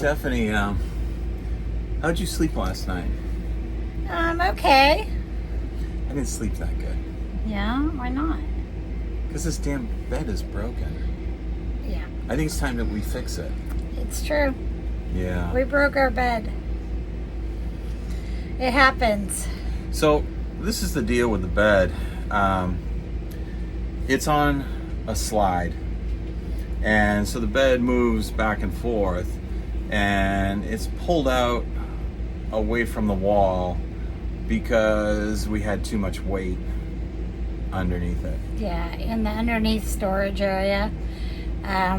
Stephanie, how'd you sleep last night? Okay. I didn't sleep that good. Yeah, why not? Because this damn bed is broken. Yeah, I think it's time that we fix it. it's true. Yeah. We broke our bed. It happens. So, this is the deal with the bed. It's on a slide. And so the bed moves back and forth. And it's pulled out away from the wall because we had too much weight underneath it. Yeah, in the underneath storage area.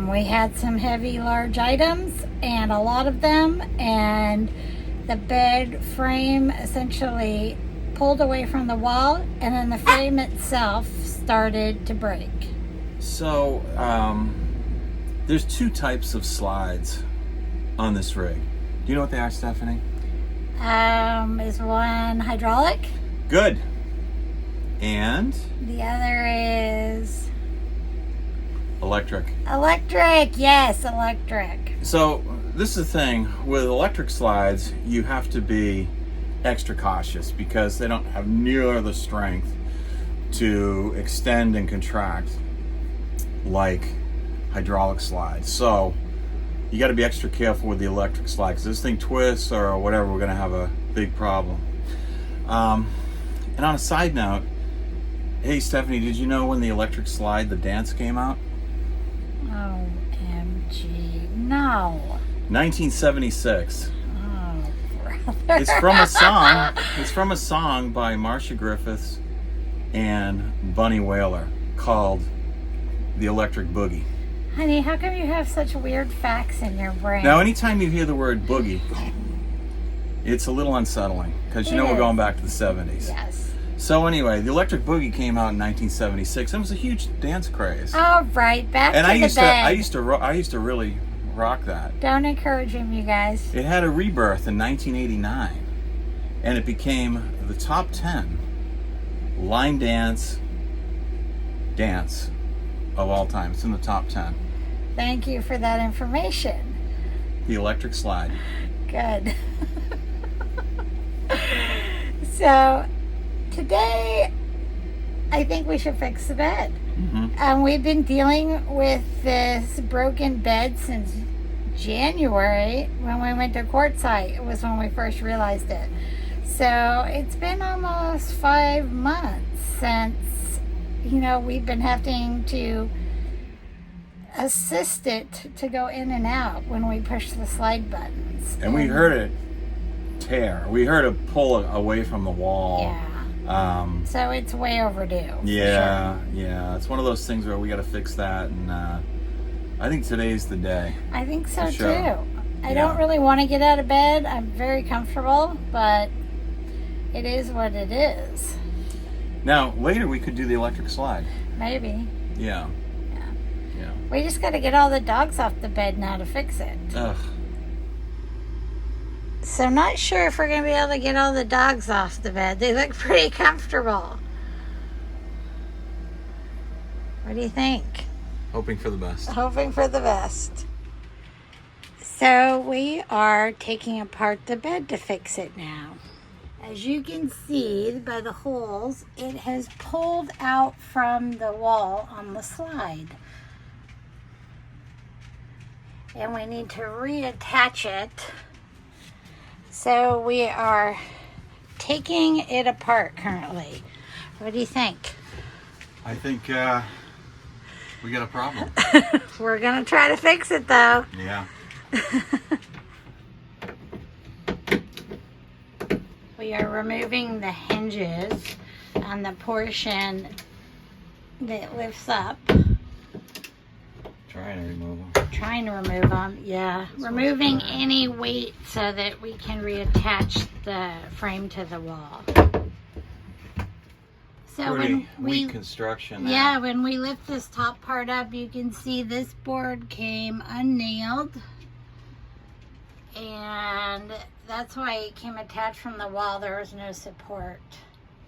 We had some heavy, large items, and a lot of them, and the bed frame essentially pulled away from the wall, and then the frame itself started to break. So, there's two types of slides on this rig. Do you know what they are, Stephanie? Is one hydraulic? Good. And? The other is Electric. electric. Yes, electric. So, this is the thing. With electric slides, you have to be extra cautious because they don't have near the strength to extend and contract like hydraulic slides. So, you got to be extra careful with the electric slide because this thing twists or whatever, we're going to have a big problem. And on a side note, hey Stephanie, did you know when the electric slide, the dance came out? OMG. No. 1976. Oh, brother. It's from a song. It's from a song by Marcia Griffiths and Bunny Wailer called "The Electric Boogie." Honey, how come you have such weird facts in your brain? Now, anytime you hear the word boogie, it's a little unsettling because you know we're going back to the 70s. Yes. So anyway, the Electric Boogie came out in 1976. It was a huge dance craze. All right, back And to the bed. I used to really rock that. Don't encourage him, you guys. It had a rebirth in 1989, and it became the top 10 line dance of all time. It's in the top 10. Thank you for that information. The electric slide. Good. So, today, I think we should fix the bed. Mm-hmm. We've been dealing with this broken bed since January when we went to Quartzsite. It was when we first realized it. So it's been almost 5 months since, we've been having to assist it to go in and out when we push the slide buttons. And we heard it tear. We heard it pull away from the wall. Yeah. So it's way overdue. Yeah, Sure. yeah. It's one of those things where we got to fix that, and I think today's the day. I think so sure. too. I don't really want to get out of bed. I'm very comfortable, but it is what it is. Now, later we could do the electric slide. Maybe. Yeah. Yeah. We just got to get all the dogs off the bed now to fix it. Ugh. So not sure if we're going to be able to get all the dogs off the bed. They look pretty comfortable. What do you think? Hoping for the best. Hoping for the best. So we are taking apart the bed to fix it now. As you can see by the holes, it has pulled out from the wall on the slide. And we need to reattach it. So we are taking it apart currently. What do you think? I think we got a problem. We're going to try to fix it though. Yeah. We are removing the hinges on the portion that lifts up. Trying to remove them. Trying to remove them, yeah. Removing any weight so that we can reattach the frame to the wall. So Pretty weak construction there. Yeah, when we lift this top part up, you can see this board came unnailed. And that's why it came attached from the wall. There was no support.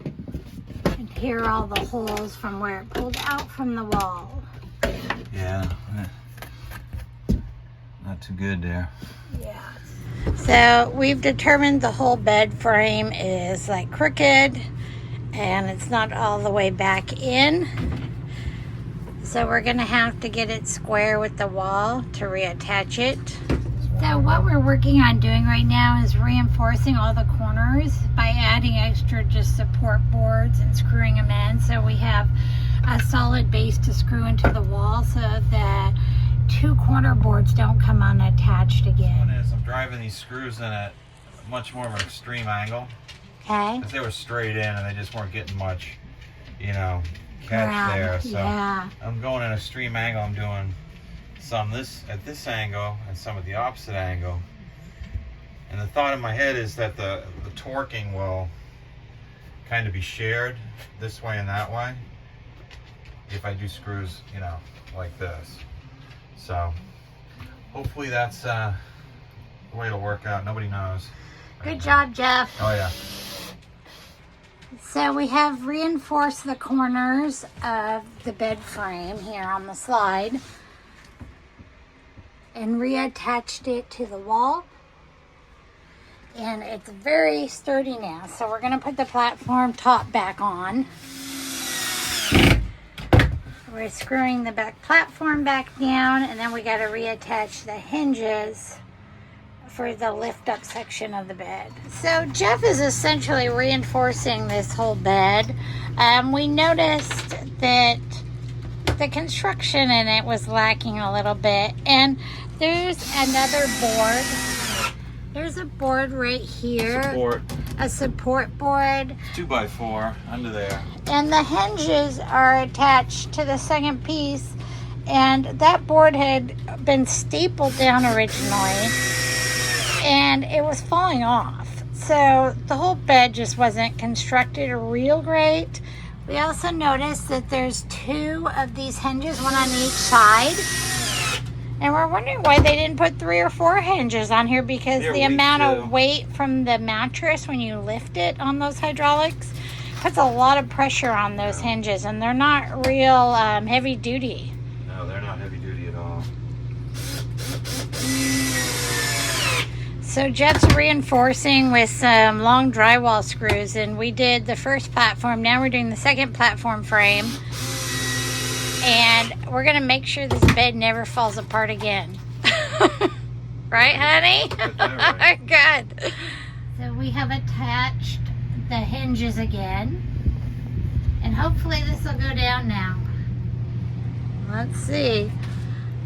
And here are all the holes from where it pulled out from the wall. Yeah. Not too good there. Yeah. So we've determined the whole bed frame is like crooked and it's not all the way back in. So we're gonna have to get it square with the wall to reattach it. So what we're working on doing right now is reinforcing all the corners by adding extra just support boards and screwing them in, so we have a solid base to screw into the wall so that 2 corner boards don't come unattached again. One is I'm driving these screws in at much more of an extreme angle. Okay. Because they were straight in and they just weren't getting much, you know, catch there. So yeah. I'm going at an extreme angle. I'm doing some at this angle and some at the opposite angle. And the thought in my head is that the torquing will kind of be shared this way and that way if I do screws, you know, like this. So hopefully that's the way it'll work out. Nobody knows. Good job, Jeff. Oh yeah. So we have reinforced the corners of the bed frame here on the slide and reattached it to the wall. And it's very sturdy now. So we're gonna put the platform top back on. We're screwing the back platform back down, and then we got to reattach the hinges for the lift up section of the bed. So Jeff is essentially reinforcing this whole bed. We noticed that the construction in it was lacking a little bit, and there's another board. There's a board right here. Support. A support board. 2x4 under there. And the hinges are attached to the second piece, and that board had been stapled down originally and it was falling off. So the whole bed just wasn't constructed real great. We also noticed that there's 2 of these hinges, one on each side. And we're wondering why they didn't put 3 or 4 hinges on here, because the amount of weight from the mattress when you lift it on those hydraulics puts a lot of pressure on those hinges, and they're not real heavy duty. No, they're not heavy duty at all. So Jeff's reinforcing with some long drywall screws, and we did the first platform. Now we're doing the second platform frame. And we're going to make sure this bed never falls apart again. Right, honey? Good. So we have attached the hinges again. And hopefully this will go down now. Let's see.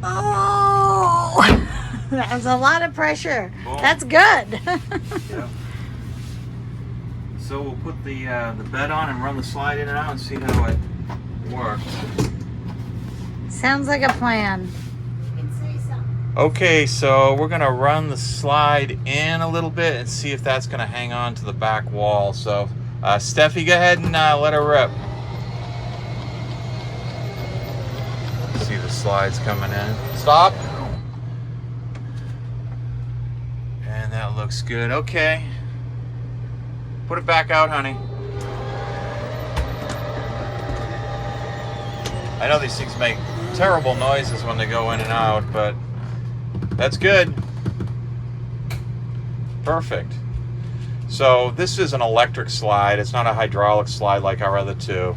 Oh! That was a lot of pressure. Boom. That's good. Yep. So we'll put the bed on and run the slide in and out and see how it works. Sounds like a plan. You can say something. Okay, so we're gonna run the slide in a little bit and see if that's gonna hang on to the back wall. So, Steffi, go ahead and let her rip. See the slides coming in. Stop. And that looks good. Okay. Put it back out, honey. I know these things make terrible noises when they go in and out, but that's good. Perfect. So this is an electric slide. It's not a hydraulic slide like our other 2.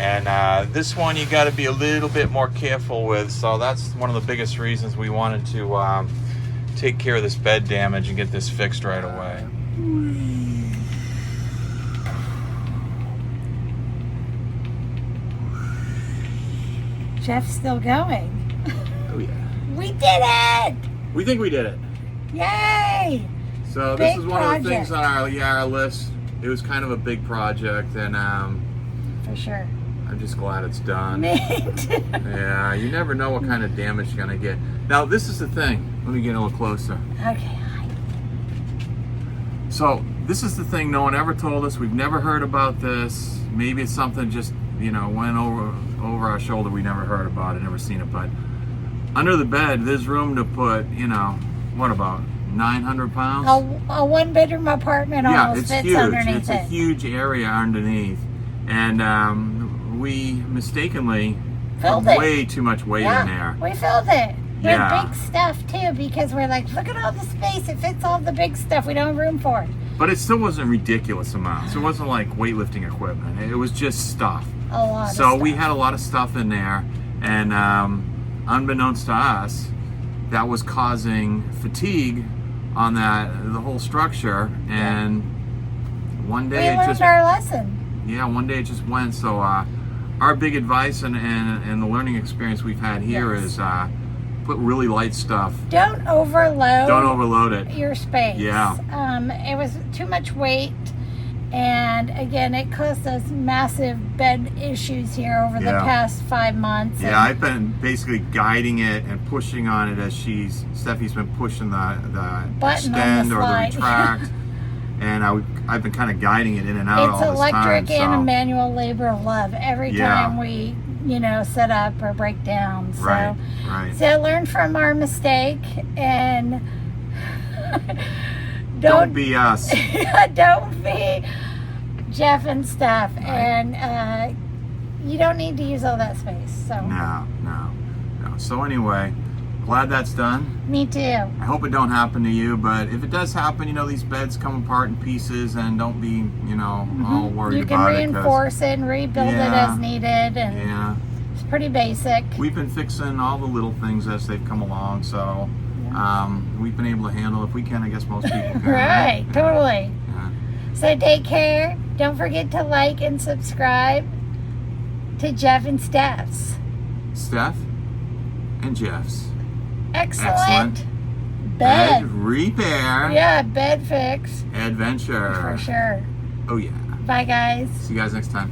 And this one you got to be a little bit more careful with. So that's one of the biggest reasons we wanted to take care of this bed damage and get this fixed right away. Jeff's still going. Oh yeah. We did it! We think we did it. Yay! So this Big is one of the things project. on our list. It was kind of a big project, and For sure. I'm just glad it's done. Me too. Yeah, you never know what kind of damage you're gonna get. Now this is the thing. Let me get a little closer. Okay. So this is the thing. No one ever told us. We've never heard about this. Maybe it's something just went over our shoulder. We never heard about it, never seen it. But under the bed, there's room to put what about 900 pounds? A one-bedroom apartment almost fits huge. underneath It's a huge area underneath, and we mistakenly Filled put it. way too much weight in there. We filled it. Yeah. With big stuff too, because we're like, look at all the space. It fits all the big stuff. We don't have room for it. But it still wasn't ridiculous amounts. It wasn't like weightlifting equipment. It was just stuff. A lot of So stuff. we had a lot of stuff in there, and unbeknownst to us, that was causing fatigue on the whole structure. And one We day learned our lesson. one day it just went. So our big advice and the learning experience we've had here Yes. is put really light stuff. Don't overload. Don't overload it. Your space. Yeah. It was too much weight, and again, it caused us massive bed issues here over the Yeah. past 5 months. Yeah, I've been basically guiding it and pushing on it as Steffi's been pushing the Button on extend the or the slide. retract, and I've been kind of guiding it in and out It's all this electric time. and a manual labor of love every Yeah. time we, set up or break down. So, Right. so learn from our mistake and Don't be us. don't be Jeff and Steph, and you don't need to use all that space. So No. So anyway, glad that's done. me too. I hope it don't happen to you, but if it does happen, these beds come apart in pieces, and don't be, all worried You can about it. 'Cause, reinforce it and rebuild it Yeah. as needed, and yeah. it's pretty basic. We've been fixing all the little things as they've come along, so we've been able to handle. If we can, I guess most people can. Right, Yeah. totally. Yeah. So take care. Don't forget to like and subscribe to Jeff and Steph's. Steph and Jeff's Excellent. excellent Bed. repair Yeah, bed fix. adventure. For sure. Oh yeah. Bye, guys. See you guys next time.